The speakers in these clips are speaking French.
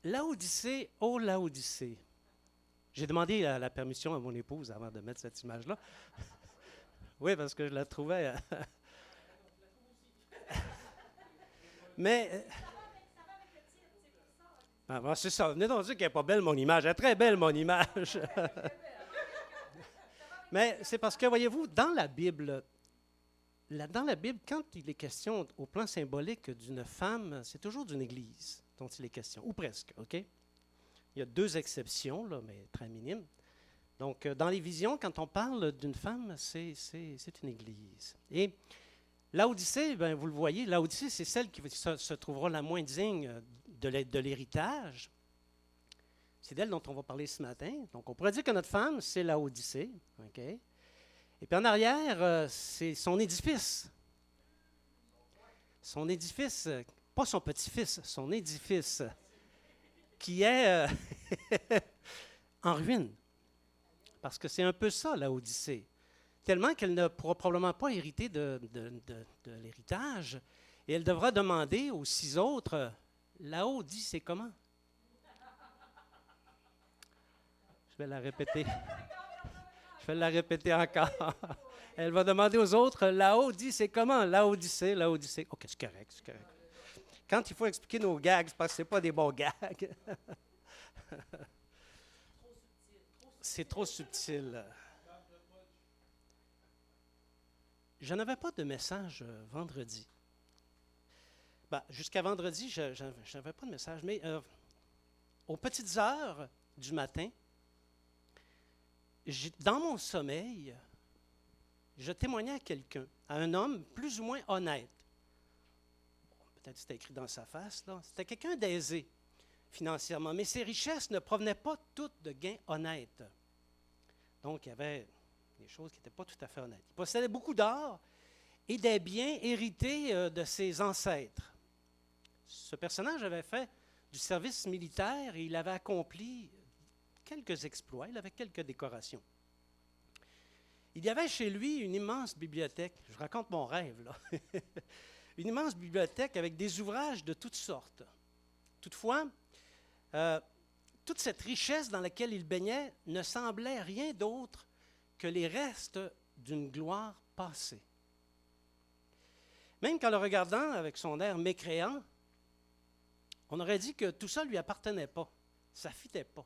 Laodicée, oh Laodicée. J'ai demandé la permission à mon épouse avant de mettre cette image-là. Oui, parce que je la trouvais. Mais, c'est ça. Venez donc dire qu'elle n'est pas belle, mon image. Elle est très belle, mon image. Mais c'est parce que, voyez-vous, dans la Bible, quand il est question au plan symbolique d'une femme, c'est toujours d'une église dont il est question, ou presque, OK? Il y a deux exceptions, là, mais très minimes. Donc, dans les visions, quand on parle d'une femme, c'est une église. Et Laodicée, ben, vous le voyez, Laodicée, c'est celle qui se trouvera la moins digne de l'héritage. C'est d'elle dont on va parler ce matin. Donc, on pourrait dire que notre femme, c'est Laodicée. OK? Et puis en arrière, c'est son édifice. Son édifice, pas son petit-fils, son édifice, qui est en ruine. Parce que c'est un peu ça, Laodicée. Tellement qu'elle ne pourra probablement pas hériter de l'héritage. Et elle devra demander aux 6 autres, Laodicée, c'est comment? Je vais la répéter. Je vais la répéter encore. Elle va demander aux autres, Laodicée, c'est comment? Laodicée, Laodicée. OK, c'est correct, c'est correct. Quand il faut expliquer nos gags, c'est parce que ce n'est pas des bons gags. C'est trop subtil. Je n'avais pas de message vendredi. Ben, jusqu'à vendredi, je n'avais pas de message, mais aux petites heures du matin, dans mon sommeil, je témoignais à quelqu'un, à un homme plus ou moins honnête. Bon, peut-être que c'était écrit dans sa face, là. C'était quelqu'un d'aisé financièrement, mais ses richesses ne provenaient pas toutes de gains honnêtes. Donc, il y avait des choses qui n'étaient pas tout à fait honnêtes. Il possédait beaucoup d'or et des biens hérités de ses ancêtres. Ce personnage avait fait du service militaire et il avait accompli quelques exploits, il avait quelques décorations. Il y avait chez lui une immense bibliothèque. Je raconte mon rêve, là. Une immense bibliothèque avec des ouvrages de toutes sortes. Toutefois, toute cette richesse dans laquelle il baignait ne semblait rien d'autre que les restes d'une gloire passée. Même qu'en le regardant avec son air mécréant, on aurait dit que tout ça ne lui appartenait pas. Ça ne fitait pas.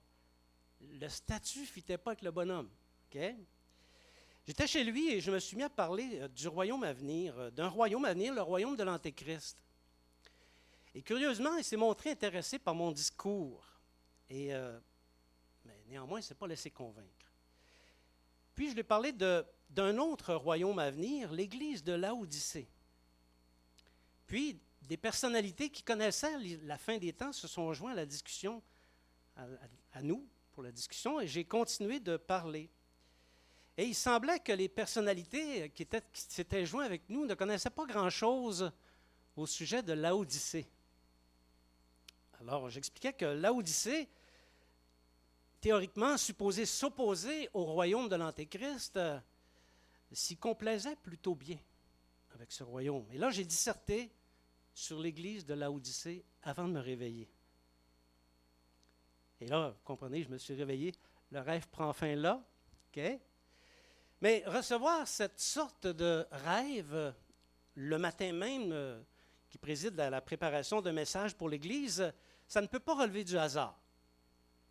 Le statut ne fitait pas avec le bonhomme. Okay? J'étais chez lui et je me suis mis à parler du royaume à venir, d'un royaume à venir, le royaume de l'Antéchrist. Et curieusement, il s'est montré intéressé par mon discours. Mais néanmoins, il ne s'est pas laissé convaincre. Puis je lui ai parlé d'un autre royaume à venir, l'Église de Laodicée. Puis des personnalités qui connaissaient la fin des temps se sont joints à la discussion, à nous, pour la discussion, et j'ai continué de parler. Et il semblait que les personnalités qui s'étaient joints avec nous ne connaissaient pas grand-chose au sujet de Laodicée. Alors, j'expliquais que Laodicée, théoriquement supposée s'opposer au royaume de l'Antéchrist, s'y complaisait plutôt bien avec ce royaume. Et là, j'ai disserté sur l'église de Laodicée avant de me réveiller. Et là, vous comprenez, je me suis réveillé, le rêve prend fin là, OK? Mais recevoir cette sorte de rêve le matin même qui préside à la préparation d'un message pour l'Église, ça ne peut pas relever du hasard.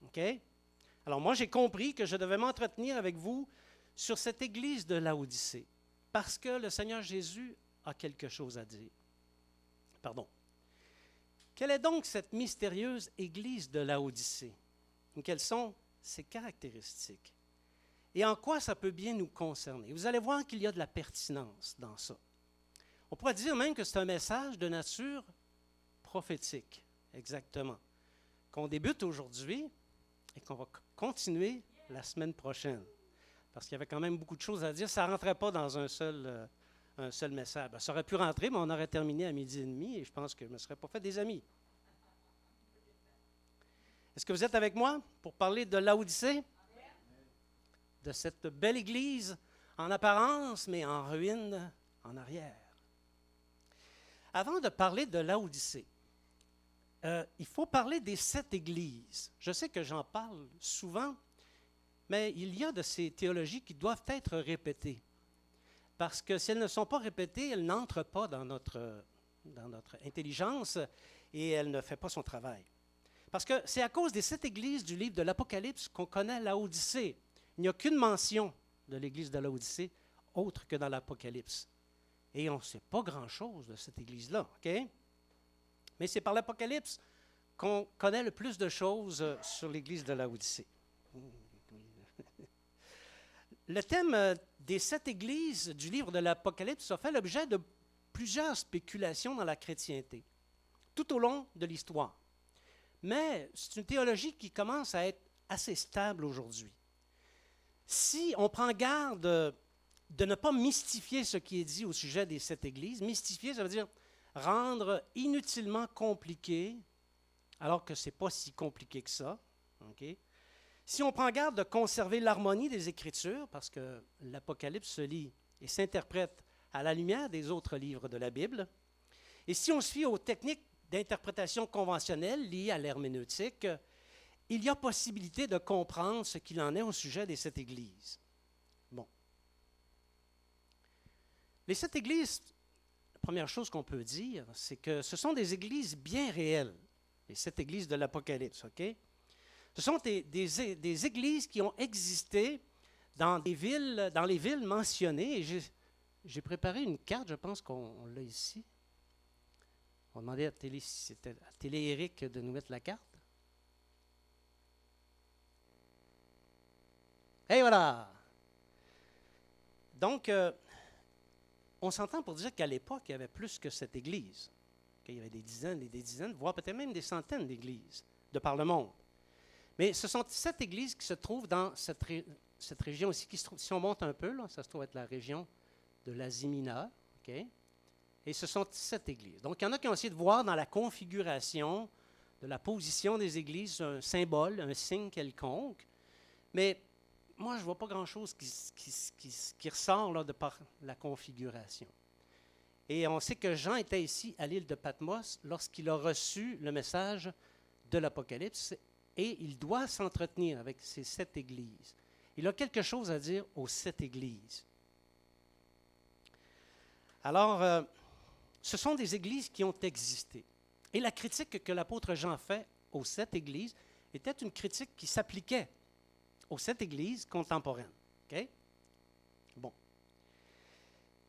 OK? Alors moi, j'ai compris que je devais m'entretenir avec vous sur cette Église de Laodicée, parce que le Seigneur Jésus a quelque chose à dire. Pardon. Quelle est donc cette mystérieuse Église de Laodicée? Quelles sont ses caractéristiques? Et en quoi ça peut bien nous concerner? Vous allez voir qu'il y a de la pertinence dans ça. On pourrait dire même que c'est un message de nature prophétique, exactement, qu'on débute aujourd'hui et qu'on va continuer la semaine prochaine. Parce qu'il y avait quand même beaucoup de choses à dire. Ça ne rentrait pas dans un seul message. Ben, ça aurait pu rentrer, mais on aurait terminé à 12h30 et je pense que je ne me serais pas fait des amis. Est-ce que vous êtes avec moi pour parler de Laodicée? De cette belle église en apparence, mais en ruine en arrière. Avant de parler de Laodicée, il faut parler des 7 églises. Je sais que j'en parle souvent, mais il y a de ces théologies qui doivent être répétées. Parce que si elles ne sont pas répétées, elles n'entrent pas dans notre intelligence et elles ne font pas son travail. Parce que c'est à cause des 7 églises du livre de l'Apocalypse qu'on connaît Laodicée. Il n'y a qu'une mention de l'église de Laodicée autre que dans l'Apocalypse. Et on ne sait pas grand-chose de cette église-là, OK? Mais c'est par l'Apocalypse qu'on connaît le plus de choses sur l'église de Laodicée. Le thème des 7 églises du livre de l'Apocalypse a fait l'objet de plusieurs spéculations dans la chrétienté, tout au long de l'histoire. Mais c'est une théologie qui commence à être assez stable aujourd'hui. Si on prend garde de ne pas mystifier ce qui est dit au sujet des 7 églises, mystifier, ça veut dire rendre inutilement compliqué, alors que ce n'est pas si compliqué que ça. Okay? Si on prend garde de conserver l'harmonie des Écritures, parce que l'Apocalypse se lit et s'interprète à la lumière des autres livres de la Bible, et si on se fie aux techniques d'interprétation conventionnelles liées à l'herméneutique, il y a possibilité de comprendre ce qu'il en est au sujet des 7 églises. Bon. Les 7 églises, la première chose qu'on peut dire, c'est que ce sont des églises bien réelles, les 7 églises de l'Apocalypse, OK? Ce sont des églises qui ont existé dans les villes mentionnées. Et j'ai préparé une carte, je pense qu'on l'a ici. On demandait à Télé Éric de nous mettre la carte. Et voilà! Donc, on s'entend pour dire qu'à l'époque, il y avait plus que cette église. Il y avait des dizaines, voire peut-être même des centaines d'églises de par le monde. Mais ce sont 7 églises qui se trouvent dans cette région ici, qui se trouve, si on monte un peu, là, ça se trouve être la région de l'Asie mineure. Okay? Et ce sont 7 églises. Donc, il y en a qui ont essayé de voir dans la configuration de la position des églises un symbole, un signe quelconque. Mais moi, je ne vois pas grand-chose qui ressort là, de par la configuration. Et on sait que Jean était ici à l'île de Patmos lorsqu'il a reçu le message de l'Apocalypse et il doit s'entretenir avec ces 7 églises. Il a quelque chose à dire aux 7 églises. Alors, ce sont des églises qui ont existé. Et la critique que l'apôtre Jean fait aux 7 églises était une critique qui s'appliquait aux 7 églises contemporaines. Okay? Bon.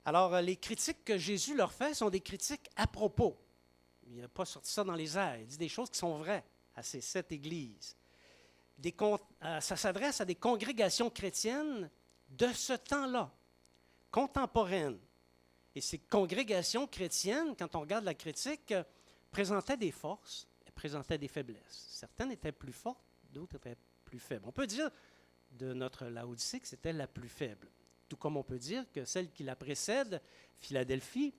Alors, les critiques que Jésus leur fait sont des critiques à propos. Il n'a pas sorti ça dans les airs. Il dit des choses qui sont vraies à ces 7 églises. Ça s'adresse à des congrégations chrétiennes de ce temps-là, contemporaines. Et ces congrégations chrétiennes, quand on regarde la critique, présentaient des forces et présentaient des faiblesses. Certaines étaient plus fortes, d'autres étaient plus faibles. On peut dire de notre Laodicée que c'était la plus faible. Tout comme on peut dire que celle qui la précède, Philadelphie,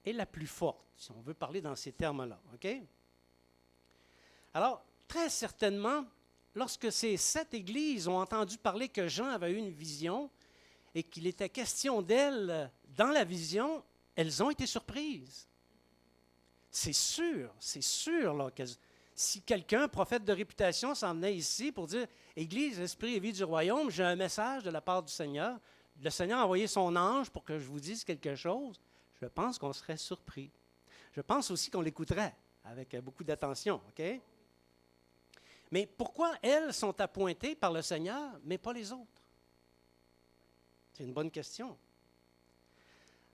est la plus forte, si on veut parler dans ces termes-là. Okay? Alors, très certainement, lorsque ces 7 églises ont entendu parler que Jean avait eu une vision et qu'il était question d'elles dans la vision, elles ont été surprises. C'est sûr là, si quelqu'un, prophète de réputation, s'en venait ici pour dire « Église, esprit et vie du royaume, j'ai un message de la part du Seigneur. Le Seigneur a envoyé son ange pour que je vous dise quelque chose. » Je pense qu'on serait surpris. Je pense aussi qu'on l'écouterait avec beaucoup d'attention. OK? Mais pourquoi elles sont appointées par le Seigneur, mais pas les autres? C'est une bonne question.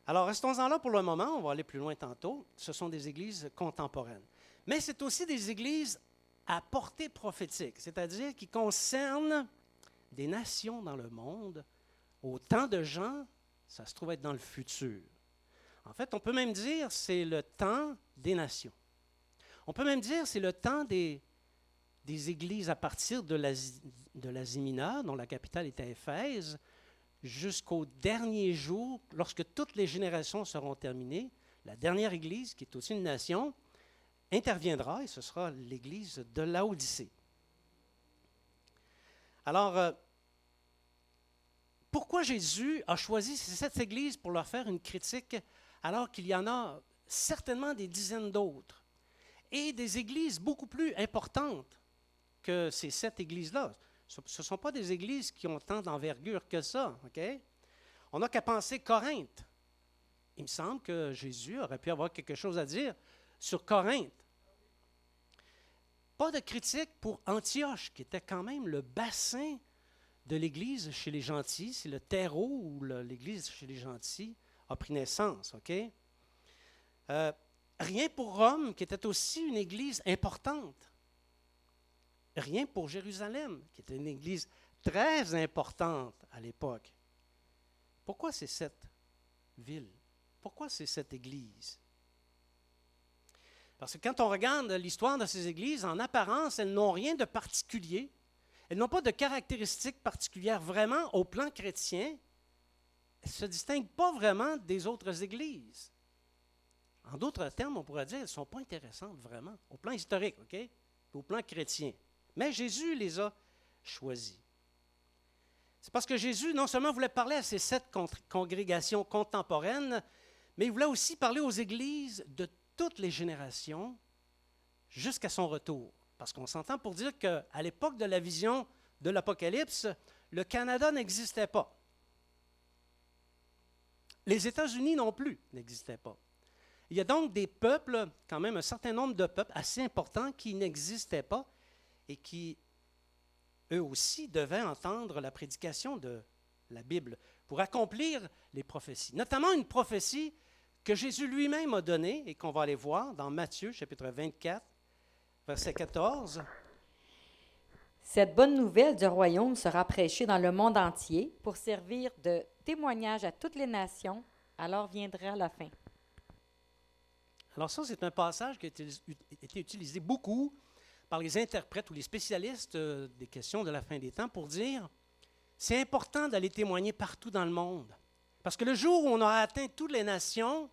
Alors, restons-en là pour le moment. On va aller plus loin tantôt. Ce sont des églises contemporaines. Mais c'est aussi des églises à portée prophétique, c'est-à-dire qui concernent des nations dans le monde. Au temps de Jean, ça se trouve être dans le futur. En fait, on peut même dire que c'est le temps des nations. On peut même dire que c'est le temps des églises à partir de l'Asie mineure, dont la capitale est à Éphèse, jusqu'au dernier jour, lorsque toutes les générations seront terminées, la dernière église, qui est aussi une nation, interviendra et ce sera l'église de Laodicée. Alors, pourquoi Jésus a choisi cette église pour leur faire une critique alors qu'il y en a certainement des dizaines d'autres? et des églises beaucoup plus importantes que ces 7 églises-là. Ce ne sont pas des églises qui ont tant d'envergure que ça. Okay? On n'a qu'à penser Corinthe. Il me semble que Jésus aurait pu avoir quelque chose à dire sur Corinthe. Pas de critique pour Antioche, qui était quand même le bassin de l'Église chez les gentils. C'est le terreau où l'Église chez les gentils a pris naissance. Okay? Rien pour Rome, qui était aussi une Église importante. Rien pour Jérusalem, qui était une Église très importante à l'époque. Pourquoi c'est cette ville? Pourquoi c'est cette Église? Parce que quand on regarde l'histoire de ces églises, en apparence, elles n'ont rien de particulier. Elles n'ont pas de caractéristiques particulières vraiment au plan chrétien. Elles ne se distinguent pas vraiment des autres églises. En d'autres termes, on pourrait dire qu'elles ne sont pas intéressantes vraiment, au plan historique, OK? Au plan chrétien. Mais Jésus les a choisis. C'est parce que Jésus, non seulement voulait parler à ces 7 congrégations contemporaines, mais il voulait aussi parler aux églises de toutes les générations jusqu'à son retour. Parce qu'on s'entend pour dire qu'à l'époque de la vision de l'Apocalypse, le Canada n'existait pas. Les États-Unis non plus n'existaient pas. Il y a donc des peuples, quand même un certain nombre de peuples assez importants qui n'existaient pas et qui, eux aussi, devaient entendre la prédication de la Bible pour accomplir les prophéties. Notamment une prophétie que Jésus lui-même a donnée et qu'on va aller voir dans Matthieu, chapitre 24, verset 14. Cette bonne nouvelle du royaume sera prêchée dans le monde entier pour servir de témoignage à toutes les nations, alors viendra la fin. Alors ça, c'est un passage qui a été utilisé beaucoup par les interprètes ou les spécialistes des questions de la fin des temps pour dire c'est important d'aller témoigner partout dans le monde. Parce que le jour où on aura atteint toutes les nations,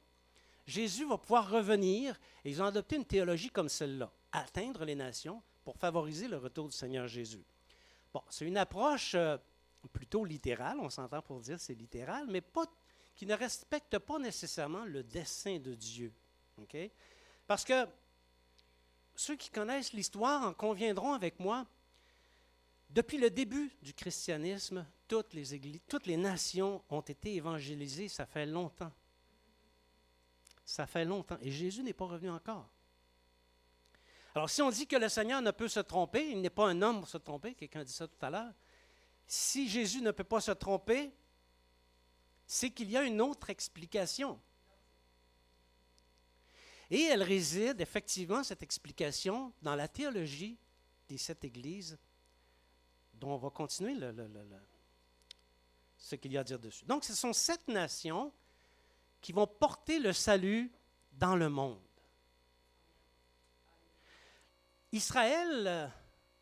Jésus va pouvoir revenir et ils ont adopté une théologie comme celle-là, atteindre les nations pour favoriser le retour du Seigneur Jésus. Bon, c'est une approche plutôt littérale, on s'entend pour dire c'est littéral, mais pas, qui ne respecte pas nécessairement le dessein de Dieu. Okay? Parce que ceux qui connaissent l'histoire en conviendront avec moi, depuis le début du christianisme, toutes les églises, toutes les nations ont été évangélisées, ça fait longtemps. Ça fait longtemps. Et Jésus n'est pas revenu encore. Alors, si on dit que le Seigneur ne peut se tromper, il n'est pas un homme pour se tromper, quelqu'un a dit ça tout à l'heure, si Jésus ne peut pas se tromper, c'est qu'il y a une autre explication. Et elle réside effectivement, cette explication, dans la théologie des 7 églises, dont on va continuer ce qu'il y a à dire dessus. Donc, ce sont 7 nations qui vont porter le salut dans le monde. Israël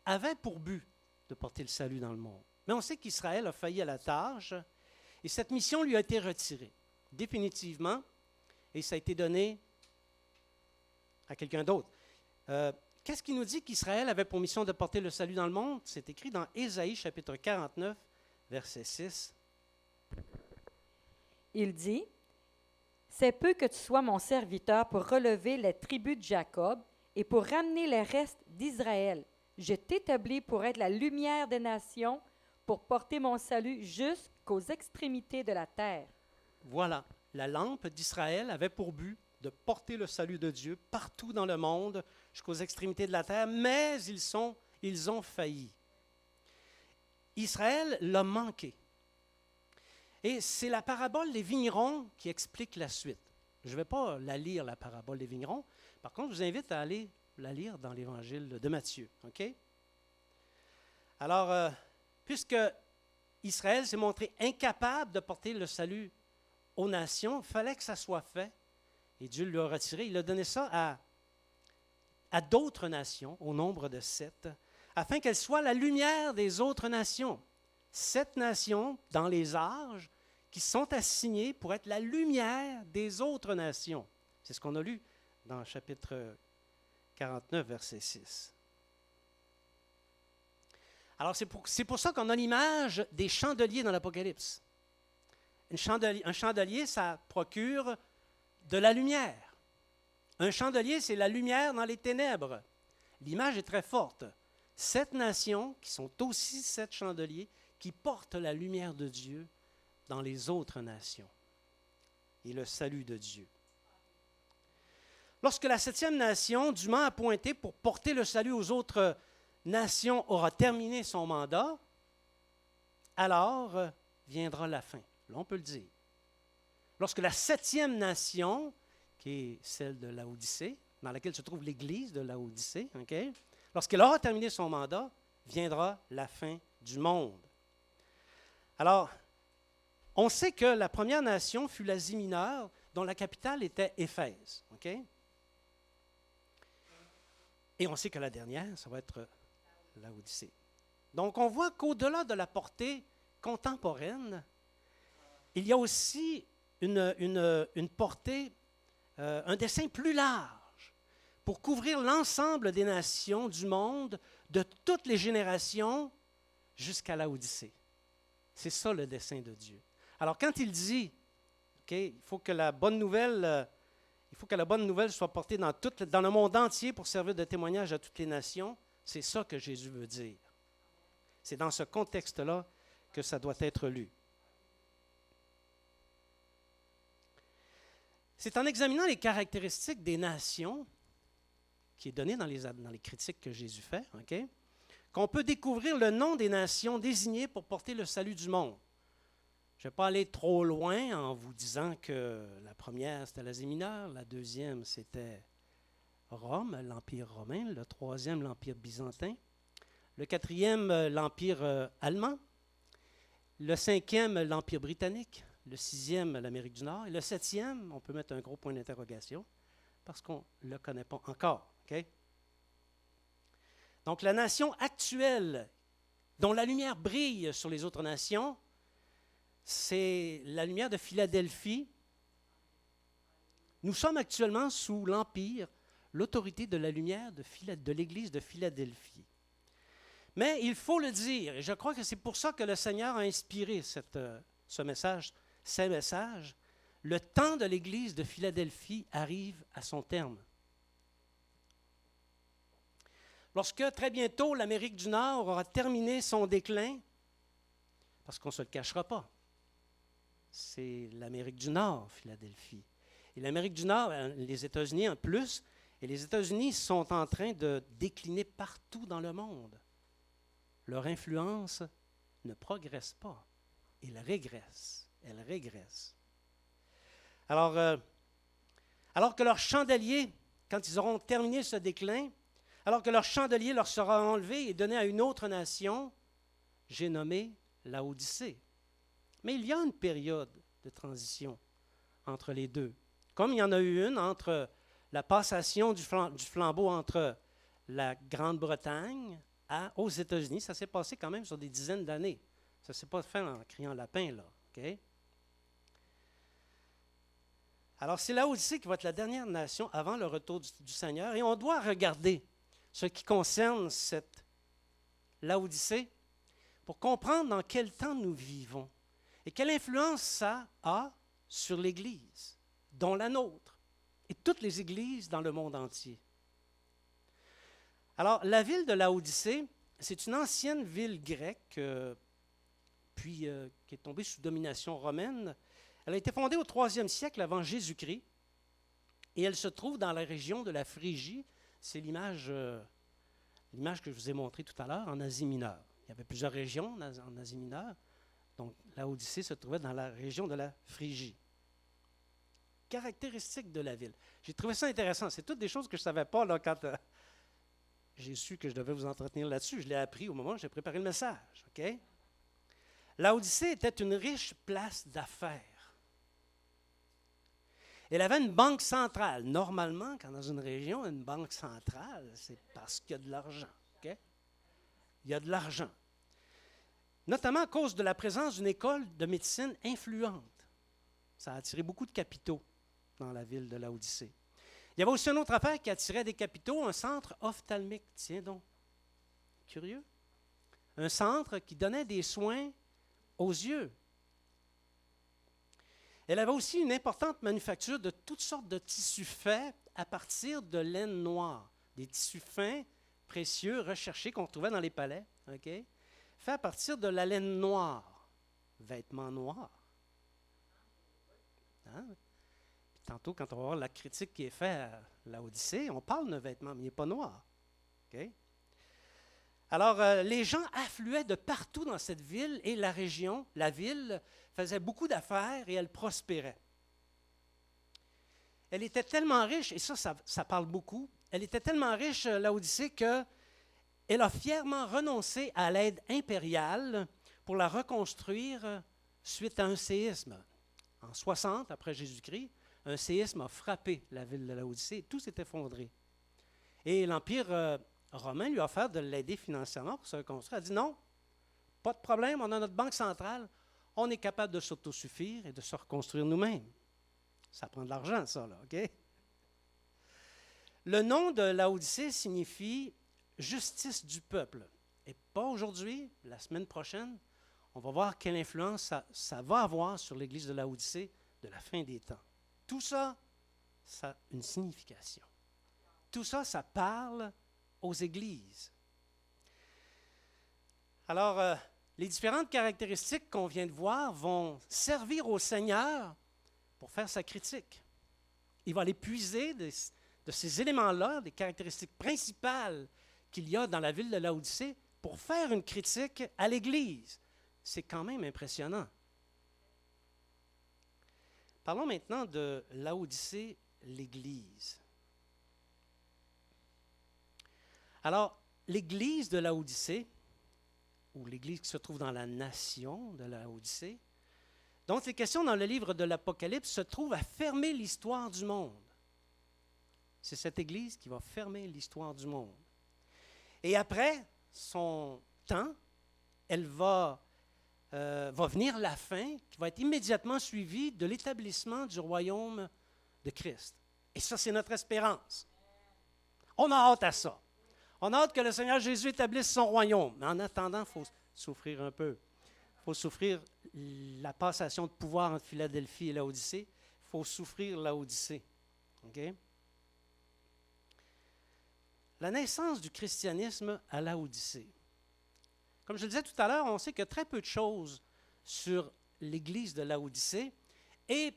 avait pour but de porter le salut dans le monde. Mais on sait qu'Israël a failli à la tâche et cette mission lui a été retirée définitivement et ça a été donné à quelqu'un d'autre. Qu'est-ce qui nous dit qu'Israël avait pour mission de porter le salut dans le monde? C'est écrit dans Ésaïe, chapitre 49, verset 6. Il dit, « C'est peu que tu sois mon serviteur pour relever les tribus de Jacob et pour ramener les restes d'Israël. Je t'établis pour être la lumière des nations, pour porter mon salut jusqu'aux extrémités de la terre. » Voilà, la lampe d'Israël avait pour but de porter le salut de Dieu partout dans le monde, jusqu'aux extrémités de la terre, mais ils ont failli. Israël l'a manqué. Et c'est la parabole des vignerons qui explique la suite. Je ne vais pas la lire, la parabole des vignerons. Par contre, je vous invite à aller la lire dans l'évangile de Matthieu. Okay? Alors, puisque Israël s'est montré incapable de porter le salut aux nations, il fallait que ça soit fait. Et Dieu l'a retiré. Il a donné ça à d'autres nations, au nombre de 7, afin qu'elles soient la lumière des autres nations. 7 nations dans les âges qui sont assignées pour être la lumière des autres nations. C'est ce qu'on a lu dans le chapitre 49, verset 6. Alors, c'est pour ça qu'on a l'image des chandeliers dans l'Apocalypse. Un chandelier, ça procure de la lumière. Un chandelier, c'est la lumière dans les ténèbres. L'image est très forte. 7 nations qui sont aussi 7 chandeliers qui portent la lumière de Dieu dans les autres nations et le salut de Dieu. Lorsque la 7e nation, dûment appointée pour porter le salut aux autres nations, aura terminé son mandat, alors viendra la fin. Là, on peut le dire. Lorsque la 7e nation, qui est celle de Laodicée, dans laquelle se trouve l'Église de Laodicée, okay, lorsqu'elle aura terminé son mandat, viendra la fin du monde. Alors, on sait que la première nation fut l'Asie mineure, dont la capitale était Éphèse. Okay? Et on sait que la dernière, ça va être Laodicée. Donc, on voit qu'au-delà de la portée contemporaine, il y a aussi une portée, un dessin plus large pour couvrir l'ensemble des nations du monde, de toutes les générations, jusqu'à Laodicée. C'est ça le dessein de Dieu. Alors, quand il dit, il faut que la bonne nouvelle soit portée dans le monde entier pour servir de témoignage à toutes les nations, c'est ça que Jésus veut dire. C'est dans ce contexte-là que ça doit être lu. C'est en examinant les caractéristiques des nations, qui est donné dans les critiques que Jésus fait, qu'on peut découvrir le nom des nations désignées pour porter le salut du monde. Je ne vais pas aller trop loin en vous disant que la première, c'était l'Asie mineure, la deuxième, c'était Rome, l'Empire romain, le troisième, l'Empire byzantin, le quatrième, l'Empire allemand, le cinquième, l'Empire britannique, le sixième, l'Amérique du Nord, et le septième, on peut mettre un gros point d'interrogation, parce qu'on ne le connaît pas encore. Okay? Donc, la nation actuelle, dont la lumière brille sur les autres nations, c'est la lumière de Philadelphie. Nous sommes actuellement sous l'empire, l'autorité de la lumière de l'Église de Philadelphie. Mais il faut le dire, et je crois que c'est pour ça que le Seigneur a inspiré ce message, ces messages. Le temps de l'Église de Philadelphie arrive à son terme. Lorsque très bientôt l'Amérique du Nord aura terminé son déclin, parce qu'on ne se le cachera pas, c'est l'Amérique du Nord, Philadelphie. Et l'Amérique du Nord, les États-Unis en plus, et les États-Unis sont en train de décliner partout dans le monde. Leur influence ne progresse pas, elle régresse. Elle régresse. Alors que leur chandelier, quand ils auront terminé ce déclin, alors que leur chandelier leur sera enlevé et donné à une autre nation, j'ai nommé Laodicée. Mais il y a une période de transition entre les deux. Comme il y en a eu une entre la passation du flambeau entre la Grande-Bretagne aux États-Unis, ça s'est passé quand même sur des dizaines d'années. Ça ne s'est pas fait en criant lapin, là. Okay? Alors, c'est Laodicée qui va être la dernière nation avant le retour du Seigneur. Et on doit regarder ce qui concerne cette Laodicée pour comprendre dans quel temps nous vivons et quelle influence ça a sur l'Église, dont la nôtre, et toutes les églises dans le monde entier. Alors, la ville de Laodicée, c'est une ancienne ville grecque, qui est tombée sous domination romaine. Elle a été fondée au 3e siècle avant Jésus-Christ et elle se trouve dans la région de la Phrygie. C'est l'image que je vous ai montrée tout à l'heure en Asie mineure. Il y avait plusieurs régions en Asie mineure. Donc, Laodicée se trouvait dans la région de la Phrygie. Caractéristiques de la ville. J'ai trouvé ça intéressant. C'est toutes des choses que je ne savais pas là, quand j'ai su que je devais vous entretenir là-dessus. Je l'ai appris au moment où j'ai préparé le message. Okay? Laodicée était une riche place d'affaires. Elle avait une banque centrale. Normalement, quand dans une région, a une banque centrale, c'est parce qu'il y a de l'argent. Okay? Il y a de l'argent. Notamment à cause de la présence d'une école de médecine influente. Ça a attiré beaucoup de capitaux dans la ville de Laodicée. Il y avait aussi une autre affaire qui attirait des capitaux, un centre ophtalmique. Tiens donc, curieux. Un centre qui donnait des soins aux yeux. Elle avait aussi une importante manufacture de toutes sortes de tissus faits à partir de laine noire, des tissus fins, précieux, recherchés qu'on retrouvait dans les palais, OK? Faits à partir de la laine noire, vêtements noirs. Hein? Puis tantôt, quand on va voir la critique qui est faite à Laodicée, on parle d'un vêtement, mais il n'est pas noir. OK? Alors, les gens affluaient de partout dans cette ville et la région, la ville, faisait beaucoup d'affaires et elle prospérait. Elle était tellement riche, et ça parle beaucoup, elle était tellement riche, Laodicée, qu'elle a fièrement renoncé à l'aide impériale pour la reconstruire suite à un séisme. En 60, après Jésus-Christ, un séisme a frappé la ville de Laodicée et tout s'est effondré. Et l'Empire romain lui a offert de l'aider financièrement pour se reconstruire. Elle a dit non, pas de problème, on a notre banque centrale, on est capable de s'autosuffire et de se reconstruire nous-mêmes. Ça prend de l'argent, ça, là, OK? Le nom de Laodicée signifie justice du peuple. Et pas aujourd'hui, la semaine prochaine, on va voir quelle influence ça va avoir sur l'Église de Laodicée de la fin des temps. Tout ça, ça a une signification. Tout ça, ça parle aux églises. Alors, les différentes caractéristiques qu'on vient de voir vont servir au Seigneur pour faire sa critique. Il va aller puiser de ces éléments-là, des caractéristiques principales qu'il y a dans la ville de Laodicée, pour faire une critique à l'Église. C'est quand même impressionnant. Parlons maintenant de Laodicée, l'Église. Alors, l'Église de Laodicée, ou l'Église qui se trouve dans la nation de Laodicée, dont il est question dans le livre de l'Apocalypse, se trouve à fermer l'histoire du monde. C'est cette Église qui va fermer l'histoire du monde. Et après son temps, elle va venir la fin, qui va être immédiatement suivie de l'établissement du royaume de Christ. Et ça, c'est notre espérance. On a hâte à ça. On a hâte que le Seigneur Jésus établisse son royaume. Mais en attendant, il faut souffrir un peu. Il faut souffrir la passation de pouvoir entre Philadelphie et Laodicée. Il faut souffrir Laodicée. OK? La naissance du christianisme à Laodicée. Comme je le disais tout à l'heure, on sait que très peu de choses sur l'Église de Laodicée et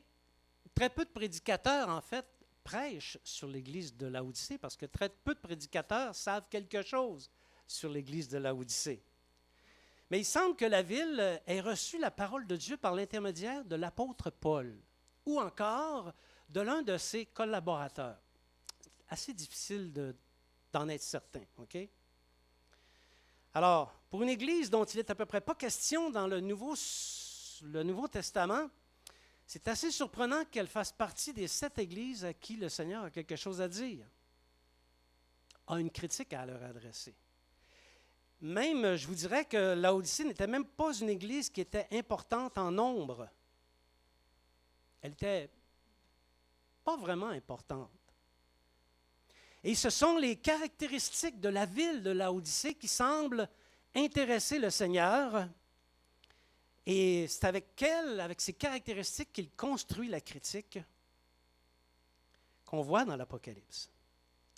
très peu de prédicateurs, en fait, prêchent sur l'Église de Laodicée parce que très peu de prédicateurs savent quelque chose sur l'Église de Laodicée. Mais il semble que la ville ait reçu la parole de Dieu par l'intermédiaire de l'apôtre Paul ou encore de l'un de ses collaborateurs. C'est assez difficile d'en être certain, OK? Alors, pour une Église dont il n'est à peu près pas question dans le Nouveau Testament, c'est assez surprenant qu'elle fasse partie des 7 églises à qui le Seigneur a quelque chose à dire, a une critique à leur adresser. Même, je vous dirais que Laodicée n'était même pas une église qui était importante en nombre. Elle n'était pas vraiment importante. Et ce sont les caractéristiques de la ville de Laodicée qui semblent intéresser le Seigneur. Et c'est avec elle, avec ces caractéristiques, qu'il construit la critique qu'on voit dans l'Apocalypse.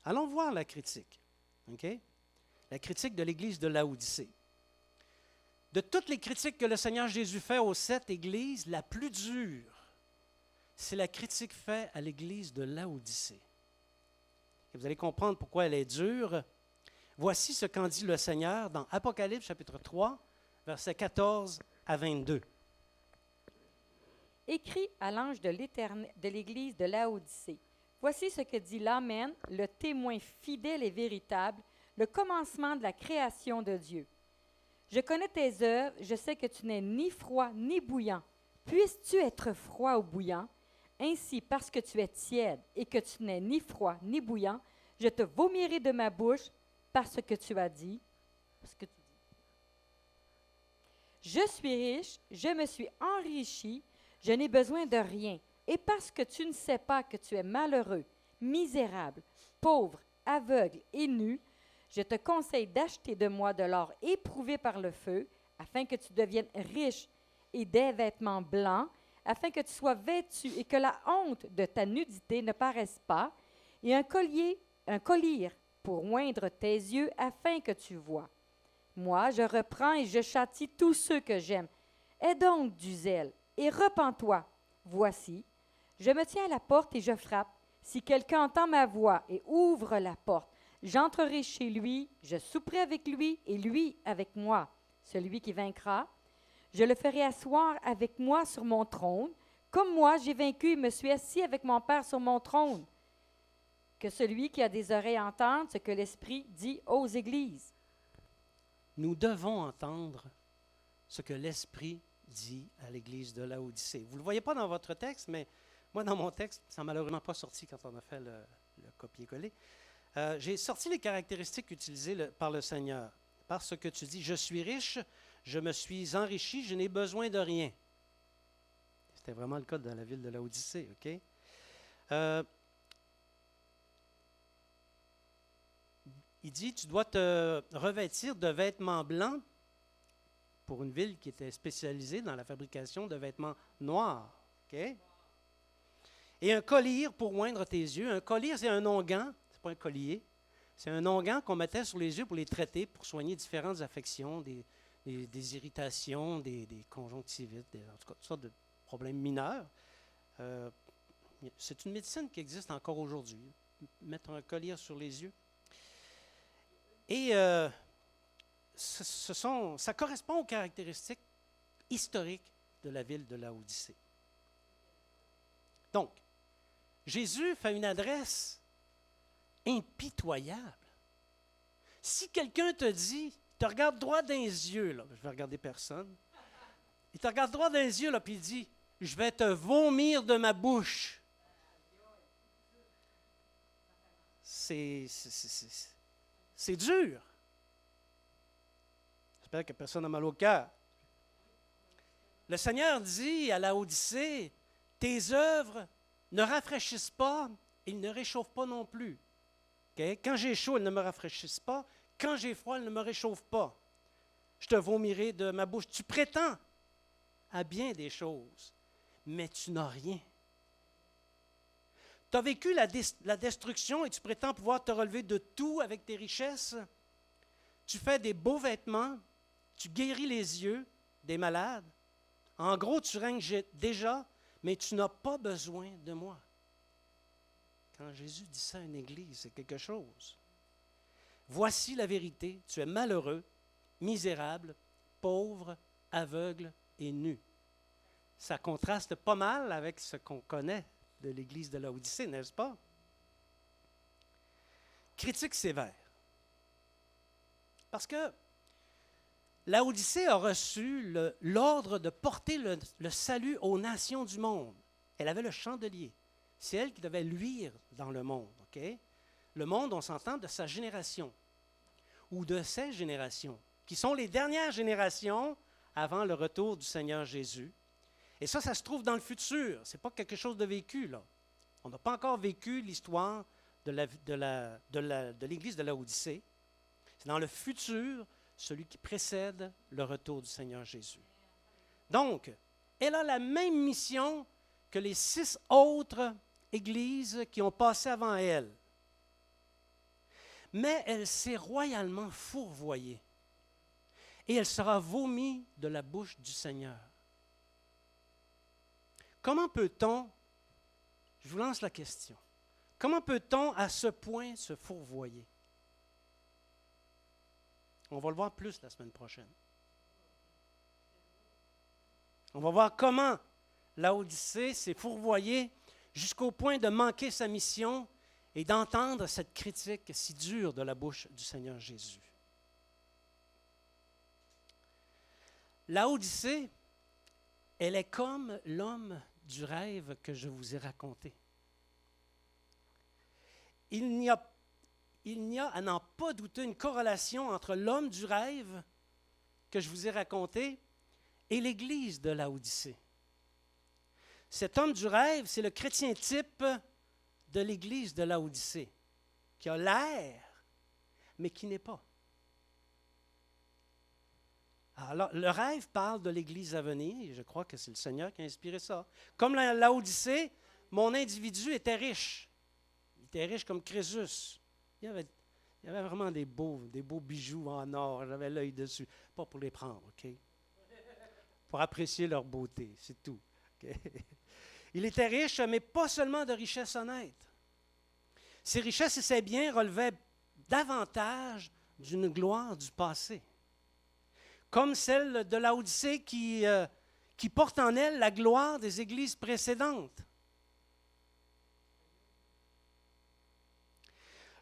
Allons voir la critique. OK? La critique de l'Église de Laodicée. De toutes les critiques que le Seigneur Jésus fait aux 7 églises, la plus dure, c'est la critique faite à l'Église de Laodicée. Et vous allez comprendre pourquoi elle est dure. Voici ce qu'en dit le Seigneur dans Apocalypse chapitre 3, versets 14 à 22. Écrit à l'ange de l'Église de Laodicée. Voici ce que dit l'Amen, le témoin fidèle et véritable, le commencement de la création de Dieu. Je connais tes œuvres, je sais que tu n'es ni froid ni bouillant. Puisses-tu être froid ou bouillant? Ainsi, parce que tu es tiède et que tu n'es ni froid ni bouillant, je te vomirai de ma bouche parce que tu as dit. Je suis riche, je me suis enrichi, je n'ai besoin de rien. Et parce que tu ne sais pas que tu es malheureux, misérable, pauvre, aveugle et nu, je te conseille d'acheter de moi de l'or éprouvé par le feu, afin que tu deviennes riche, et des vêtements blancs, afin que tu sois vêtu et que la honte de ta nudité ne paraisse pas, et un collier pour oindre tes yeux afin que tu vois. Moi, je reprends et je châtie tous ceux que j'aime. Aie donc du zèle et repens-toi. Voici, je me tiens à la porte et je frappe. Si quelqu'un entend ma voix et ouvre la porte, j'entrerai chez lui, je souperai avec lui et lui avec moi. Celui qui vaincra, je le ferai asseoir avec moi sur mon trône, comme moi j'ai vaincu et me suis assis avec mon Père sur mon trône. Que celui qui a des oreilles entende ce que l'Esprit dit aux églises. Nous devons entendre ce que l'Esprit dit à l'Église de Laodicée. Vous ne le voyez pas dans votre texte, mais moi, dans mon texte, ça n'a malheureusement pas sorti quand on a fait le copier-coller. J'ai sorti les caractéristiques utilisées par le Seigneur. Parce que tu dis, je suis riche, je me suis enrichi, je n'ai besoin de rien. C'était vraiment le cas dans la ville de Laodicée, OK? Il dit, tu dois te revêtir de vêtements blancs pour une ville qui était spécialisée dans la fabrication de vêtements noirs. Okay? Et un collier pour oindre tes yeux. Un collier, c'est un onguent, c'est pas un collier. C'est un onguent qu'on mettait sur les yeux pour les traiter, pour soigner différentes affections, des irritations, des conjonctivites, en tout cas, toutes sortes de problèmes mineurs. C'est une médecine qui existe encore aujourd'hui. Mettre un collier sur les yeux. Et ça correspond aux caractéristiques historiques de la ville de Laodicée. Donc, Jésus fait une adresse impitoyable. Si quelqu'un te dit, il te regarde droit dans les yeux, là, je vais regarder personne, il te regarde droit dans les yeux, là, puis il dit, je vais te vomir de ma bouche. C'est dur. J'espère que personne n'a mal au cœur. Le Seigneur dit à Laodicée, tes œuvres ne rafraîchissent pas, ils ne réchauffent pas non plus. Okay? Quand j'ai chaud, elles ne me rafraîchissent pas. Quand j'ai froid, elles ne me réchauffent pas. Je te vomirai de ma bouche. Tu prétends à bien des choses, mais tu n'as rien. Tu as vécu la destruction et tu prétends pouvoir te relever de tout avec tes richesses. Tu fais des beaux vêtements, tu guéris les yeux des malades. En gros, tu règnes déjà, mais tu n'as pas besoin de moi. Quand Jésus dit ça à une église, c'est quelque chose. Voici la vérité, tu es malheureux, misérable, pauvre, aveugle et nu. Ça contraste pas mal avec ce qu'on connaît de l'église de Laodicée, n'est-ce pas? Critique sévère. Parce que Laodicée a reçu l'ordre de porter le salut aux nations du monde. Elle avait le chandelier. C'est elle qui devait luire dans le monde. Okay? Le monde, on s'entend, de sa génération ou de ses générations, qui sont les dernières générations avant le retour du Seigneur Jésus. Et ça se trouve dans le futur. Ce n'est pas quelque chose de vécu, là. On n'a pas encore vécu l'histoire de l'Église de Laodicée. C'est dans le futur, celui qui précède le retour du Seigneur Jésus. Donc, elle a la même mission que les 6 autres églises qui ont passé avant elle. Mais elle s'est royalement fourvoyée. Et elle sera vomie de la bouche du Seigneur. Comment peut-on, je vous lance la question, comment peut-on à ce point se fourvoyer? On va le voir plus la semaine prochaine. On va voir comment Laodicée s'est fourvoyée jusqu'au point de manquer sa mission et d'entendre cette critique si dure de la bouche du Seigneur Jésus. Laodicée, elle est comme l'homme du rêve que je vous ai raconté. Il n'y a, à n'en pas douter, une corrélation entre l'homme du rêve que je vous ai raconté et l'Église de Laodicée. Cet homme du rêve, c'est le chrétien type de l'Église de Laodicée, qui a l'air, mais qui n'est pas. Alors, le rêve parle de l'Église à venir, et je crois que c'est le Seigneur qui a inspiré ça. Comme la Laodicée, mon individu était riche. Il était riche comme Crésus. Il y avait vraiment des beaux bijoux en or. J'avais l'œil dessus. Pas pour les prendre, OK? Pour apprécier leur beauté, c'est tout. OK? Il était riche, mais pas seulement de richesses honnêtes. Ses richesses et ses biens relevaient davantage d'une gloire du passé. Comme celle de Laodicée qui porte en elle la gloire des églises précédentes.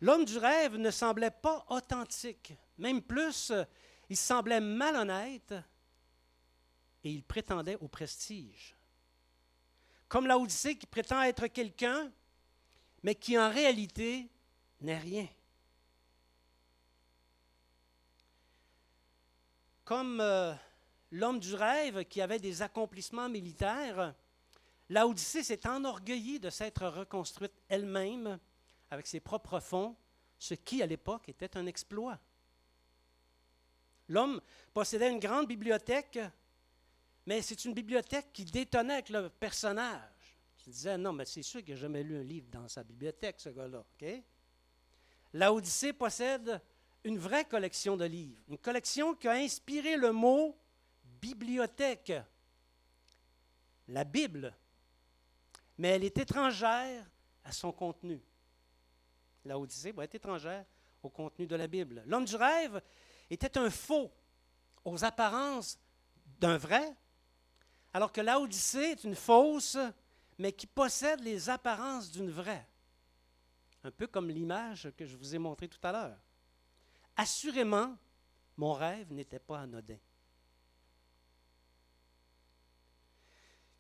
L'homme du rêve ne semblait pas authentique. Même plus, il semblait malhonnête et il prétendait au prestige. Comme Laodicée qui prétend être quelqu'un, mais qui en réalité n'est rien. Comme l'homme du rêve qui avait des accomplissements militaires, Laodicée s'est enorgueillie de s'être reconstruite elle-même avec ses propres fonds, ce qui, à l'époque, était un exploit. L'homme possédait une grande bibliothèque, mais c'est une bibliothèque qui détonnait avec le personnage. Qui disait, non, mais c'est sûr qu'il n'a jamais lu un livre dans sa bibliothèque, ce gars-là. Okay? Laodicée possède une vraie collection de livres, une collection qui a inspiré le mot bibliothèque, la Bible, mais elle est étrangère à son contenu. Laodicée va être étrangère au contenu de la Bible. L'homme du rêve était un faux aux apparences d'un vrai, alors que Laodicée est une fausse, mais qui possède les apparences d'une vraie. Un peu comme l'image que je vous ai montrée tout à l'heure. Assurément, mon rêve n'était pas anodin.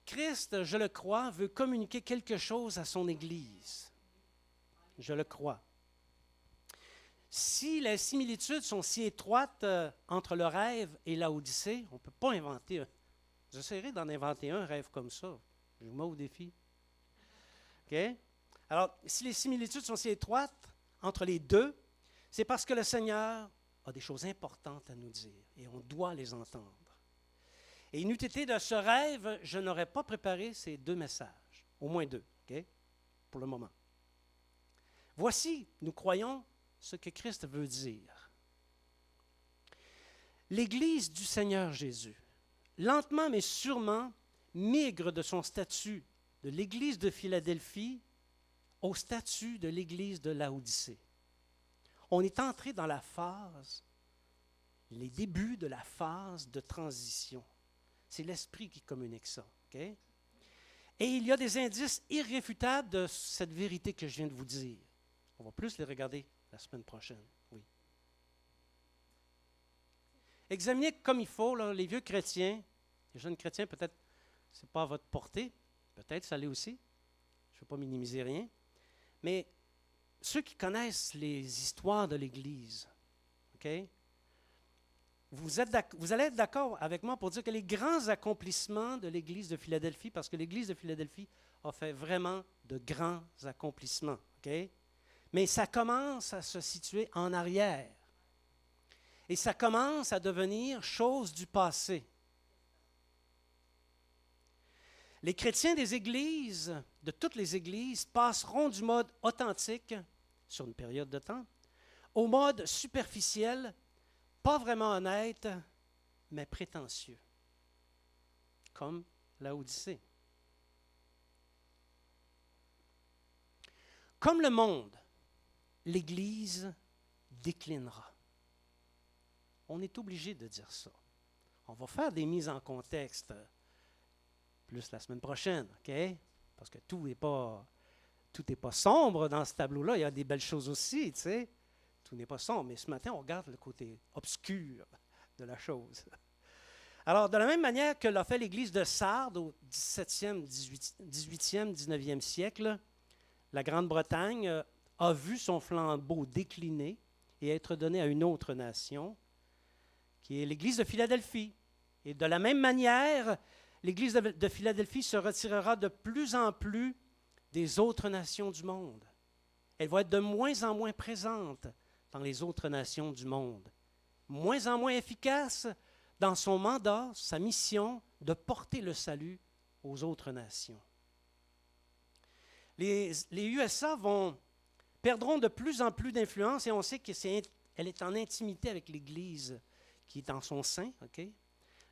Christ, je le crois, veut communiquer quelque chose à son Église. Je le crois. Si les similitudes sont si étroites entre le rêve et Laodicée, on ne peut pas inventer un. J'essaierai d'en inventer un rêve comme ça. Je vous mets au défi. OK? Alors, si les similitudes sont si étroites entre les deux, c'est parce que le Seigneur a des choses importantes à nous dire et on doit les entendre. Et il n'eût été de ce rêve, je n'aurais pas préparé ces deux messages, au moins deux, OK? Pour le moment. Voici, nous croyons ce que Christ veut dire. L'Église du Seigneur Jésus, lentement mais sûrement, migre de son statut de l'Église de Philadelphie au statut de l'Église de Laodicée. On est entré dans la phase, les débuts de la phase de transition. C'est l'Esprit qui communique ça. Okay? Et il y a des indices irréfutables de cette vérité que je viens de vous dire. On va plus les regarder la semaine prochaine. Oui. Examinez comme il faut là, les vieux chrétiens, les jeunes chrétiens, peut-être ce n'est pas à votre portée, peut-être ça l'est aussi. Je ne veux pas minimiser rien. Mais ceux qui connaissent les histoires de l'Église, OK? Vous allez être d'accord avec moi pour dire que les grands accomplissements de l'Église de Philadelphie, parce que l'Église de Philadelphie a fait vraiment de grands accomplissements, OK? Mais ça commence à se situer en arrière. Et ça commence à devenir chose du passé. Les chrétiens des églises, de toutes les églises, passeront du mode authentique, sur une période de temps, au mode superficiel, pas vraiment honnête, mais prétentieux, comme Laodicée. Comme le monde, l'Église déclinera. On est obligé de dire ça. On va faire des mises en contexte plus la semaine prochaine, OK? Parce que tout n'est pas sombre dans ce tableau-là. Il y a des belles choses aussi, tu sais. Tout n'est pas sombre. Mais ce matin, on regarde le côté obscur de la chose. Alors, de la même manière que l'a fait l'Église de Sardes au 17e, 18e, 19e siècle, la Grande-Bretagne a vu son flambeau décliner et être donné à une autre nation, qui est l'Église de Philadelphie. Et de la même manière, l'Église de Philadelphie se retirera de plus en plus des autres nations du monde. Elle va être de moins en moins présente dans les autres nations du monde. Moins en moins efficace, dans son mandat, sa mission de porter le salut aux autres nations. Les USA perdront de plus en plus d'influence et on sait qu'elle est en intimité avec l'Église qui est en son sein. Okay?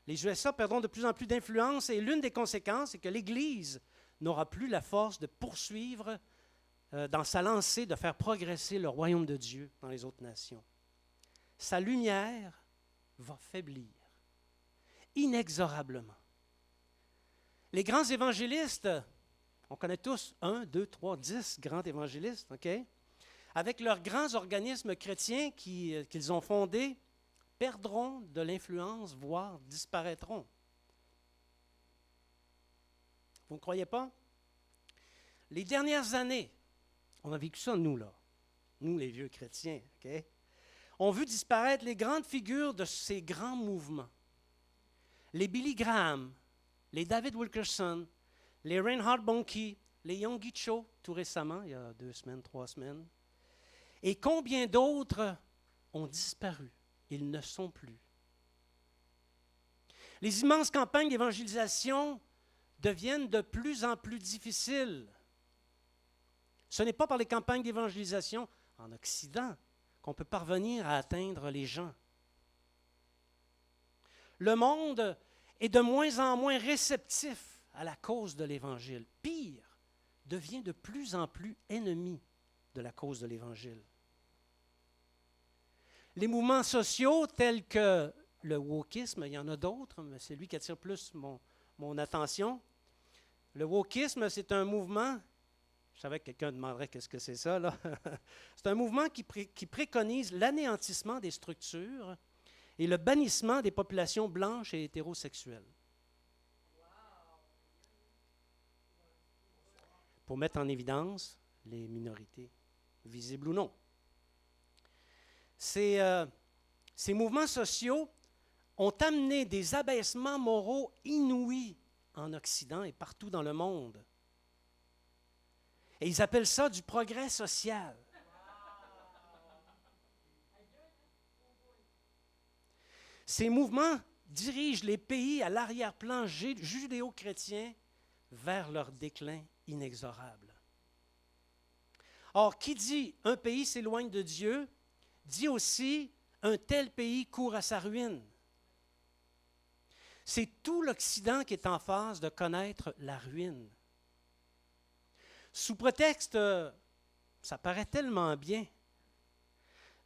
Les USA perdront de plus en plus d'influence et l'une des conséquences, c'est que l'Église n'aura plus la force de poursuivre dans sa lancée, de faire progresser le royaume de Dieu dans les autres nations. Sa lumière va faiblir inexorablement. Les grands évangélistes, on connaît tous 1, 2, 3, 10 grands évangélistes, OK? Avec leurs grands organismes chrétiens qu'ils ont fondés, perdront de l'influence, voire disparaîtront. Vous ne croyez pas? Les dernières années, on a vécu ça, nous, les vieux chrétiens, OK? On vu disparaître les grandes figures de ces grands mouvements. Les Billy Graham, les David Wilkerson, les Reinhard Bonnke, les Yonggi Cho, tout récemment, il y a 2 semaines, 3 semaines. Et combien d'autres ont disparu? Ils ne sont plus. Les immenses campagnes d'évangélisation deviennent de plus en plus difficiles. Ce n'est pas par les campagnes d'évangélisation en Occident qu'on peut parvenir à atteindre les gens. Le monde est de moins en moins réceptif à la cause de l'Évangile. Pire, devient de plus en plus ennemi de la cause de l'Évangile. Les mouvements sociaux tels que le wokisme, il y en a d'autres, mais c'est lui qui attire plus mon attention. Le wokisme, c'est un mouvement, je savais que quelqu'un demanderait qu'est-ce que c'est ça, là. C'est un mouvement qui préconise l'anéantissement des structures et le bannissement des populations blanches et hétérosexuelles. Pour mettre en évidence les minorités, visibles ou non. Ces mouvements sociaux ont amené des abaissements moraux inouïs en Occident et partout dans le monde. Et ils appellent ça du progrès social. Ces mouvements dirigent les pays à l'arrière-plan judéo-chrétien vers leur déclin inexorable. Or, qui dit « un pays s'éloigne de Dieu » dit aussi « un tel pays court à sa ruine ». C'est tout l'Occident qui est en phase de connaître la ruine. Sous prétexte, ça paraît tellement bien,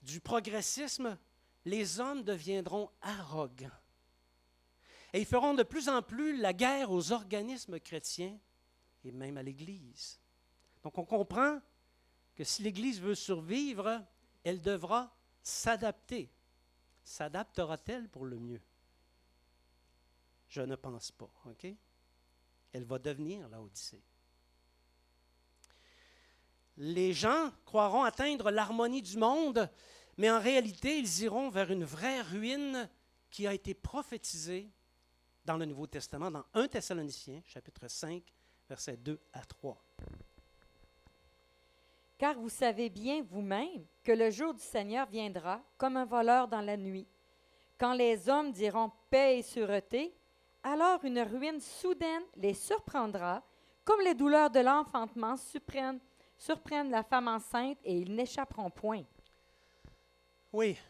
du progressisme, les hommes deviendront arrogants. Et ils feront de plus en plus la guerre aux organismes chrétiens et même à l'Église. Donc on comprend que si l'Église veut survivre, elle devra s'adapter. S'adaptera-t-elle pour le mieux? Je ne pense pas, OK? Elle va devenir Laodicée. Les gens croiront atteindre l'harmonie du monde, mais en réalité, ils iront vers une vraie ruine qui a été prophétisée dans le Nouveau Testament, dans 1 Thessaloniciens, chapitre 5, versets 2 à 3. Car vous savez bien vous-même que le jour du Seigneur viendra comme un voleur dans la nuit. Quand les hommes diront paix et sûreté, alors une ruine soudaine les surprendra, comme les douleurs de l'enfantement surprennent la femme enceinte et ils n'échapperont point. Oui. Tu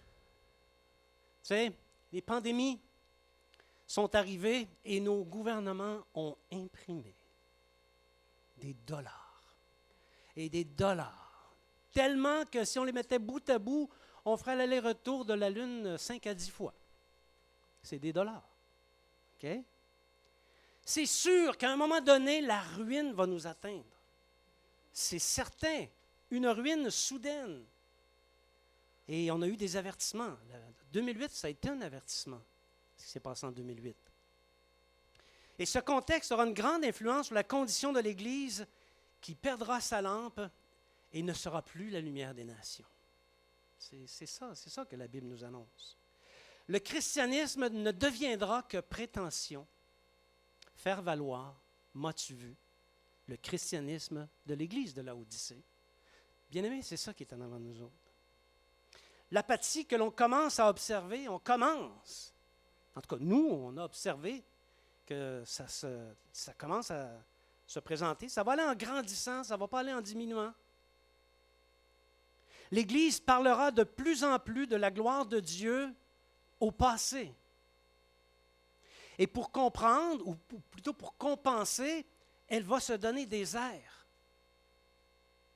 sais, les pandémies sont arrivées et nos gouvernements ont imprimé des dollars et des dollars. Tellement que si on les mettait bout à bout, on ferait l'aller-retour de la Lune 5 à 10 fois. C'est des dollars. OK? C'est sûr qu'à un moment donné, la ruine va nous atteindre. C'est certain. Une ruine soudaine. Et on a eu des avertissements. 2008, ça a été un avertissement, ce qui s'est passé en 2008. Et ce contexte aura une grande influence sur la condition de l'Église qui perdra sa lampe et ne sera plus la lumière des nations. C'est ça que la Bible nous annonce. Le christianisme ne deviendra que prétention, faire valoir, m'as-tu vu, le christianisme de l'Église de Laodicée. Bien-aimés, c'est ça qui est en avant de nous autres. L'apathie que l'on commence à observer, on commence En tout cas, nous, on a observé que ça commence à se présenter. Ça va aller en grandissant, ça ne va pas aller en diminuant. L'Église parlera de plus en plus de la gloire de Dieu au passé. Et pour comprendre, ou plutôt pour compenser, elle va se donner des airs.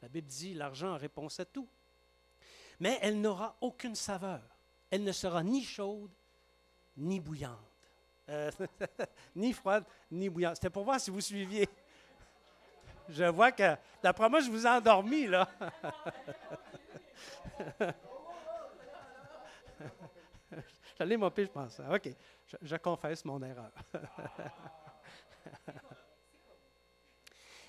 La Bible dit, l'argent a réponse à tout. Mais elle n'aura aucune saveur. Elle ne sera ni chaude, ni bouillante. Ni froide, ni bouillante. C'était pour voir si vous suiviez. Je vois que, d'après moi, je vous ai endormi, là. J'allais m'opper, je pense. OK, je confesse mon erreur.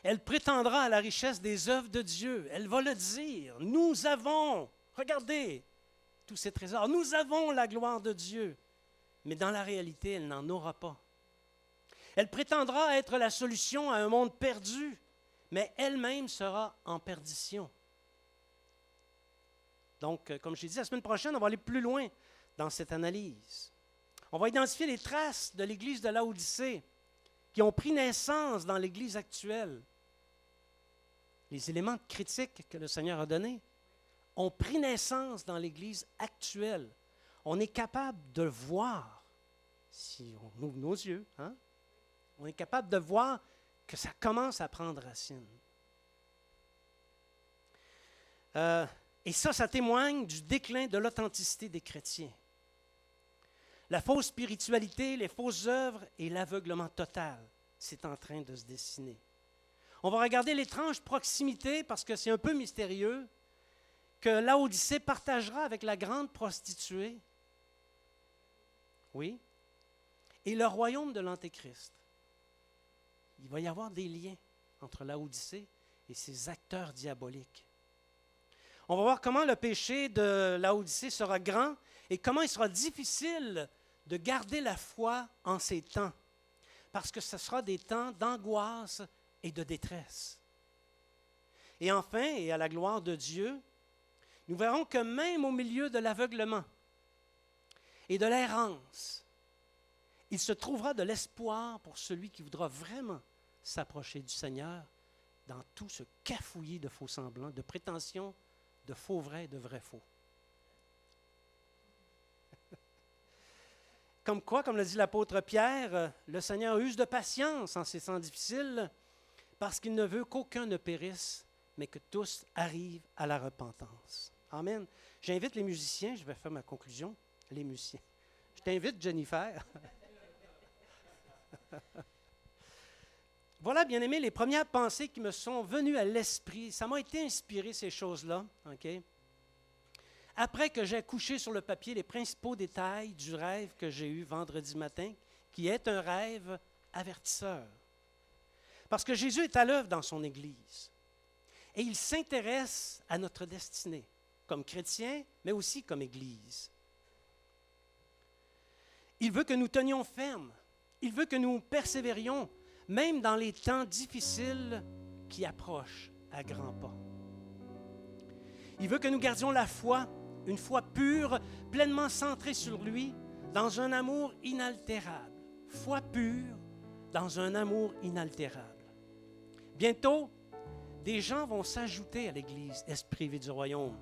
Elle prétendra à la richesse des œuvres de Dieu. Elle va le dire. Nous avons, regardez, tous ces trésors. Nous avons la gloire de Dieu. Mais dans la réalité, elle n'en aura pas. Elle prétendra être la solution à un monde perdu, mais elle-même sera en perdition. Donc, comme je l'ai dit, la semaine prochaine, on va aller plus loin dans cette analyse. On va identifier les traces de l'Église de Laodicée qui ont pris naissance dans l'Église actuelle. Les éléments de critique que le Seigneur a donnés ont pris naissance dans l'Église actuelle. On est capable de voir, si on ouvre nos yeux, on est capable de voir que ça commence à prendre racine. Et ça témoigne du déclin de l'authenticité des chrétiens. La fausse spiritualité, les fausses œuvres et l'aveuglement total, c'est en train de se dessiner. On va regarder l'étrange proximité, parce que c'est un peu mystérieux, que Laodicée partagera avec la grande prostituée, oui, et le royaume de l'Antéchrist. Il va y avoir des liens entre Laodicée et ses acteurs diaboliques. On va voir comment le péché de Laodicée sera grand et comment il sera difficile de garder la foi en ces temps, parce que ce sera des temps d'angoisse et de détresse. Et enfin, et à la gloire de Dieu, nous verrons que même au milieu de l'aveuglement et de l'errance, il se trouvera de l'espoir pour celui qui voudra vraiment s'approcher du Seigneur dans tout ce cafouillis de faux semblants, de prétentions, de faux vrais et de vrais faux. Comme quoi, comme le dit l'apôtre Pierre, le Seigneur use de patience en ces temps difficiles parce qu'il ne veut qu'aucun ne périsse, mais que tous arrivent à la repentance. Amen. J'invite les musiciens, je vais faire ma conclusion, les musiciens. Je t'invite, Jennifer. Voilà, bien-aimés, les premières pensées qui me sont venues à l'esprit. Ça m'a été inspiré, ces choses-là. Okay? Après que j'ai couché sur le papier les principaux détails du rêve que j'ai eu vendredi matin, qui est un rêve avertisseur. Parce que Jésus est à l'œuvre dans son Église. Et il s'intéresse à notre destinée, comme chrétiens, mais aussi comme Église. Il veut que nous tenions ferme. Il veut que nous persévérions, même dans les temps difficiles qui approchent à grands pas. Il veut que nous gardions la foi, une foi pure, pleinement centrée sur lui, dans un amour inaltérable. Foi pure, dans un amour inaltérable. Bientôt, des gens vont s'ajouter à l'Église Esprit du Royaume.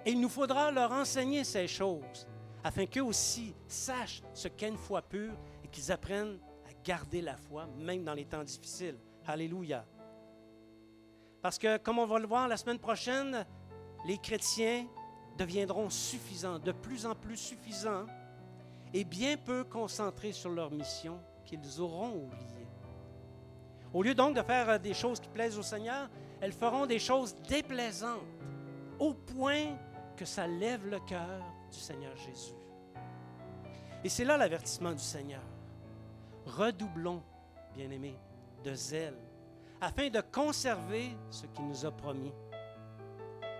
Et il nous faudra leur enseigner ces choses, afin qu'eux aussi sachent ce qu'est une foi pure et qu'ils apprennent à garder la foi, même dans les temps difficiles. Alléluia. Parce que, comme on va le voir la semaine prochaine, les chrétiens deviendront suffisants, de plus en plus suffisants, et bien peu concentrés sur leur mission qu'ils auront oubliée. Au lieu donc de faire des choses qui plaisent au Seigneur, elles feront des choses déplaisantes, au point que ça lève le cœur du Seigneur Jésus. Et c'est là l'avertissement du Seigneur. Redoublons, bien-aimés, de zèle, afin de conserver ce qu'il nous a promis.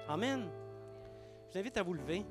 Amen. Je vous invite à vous lever.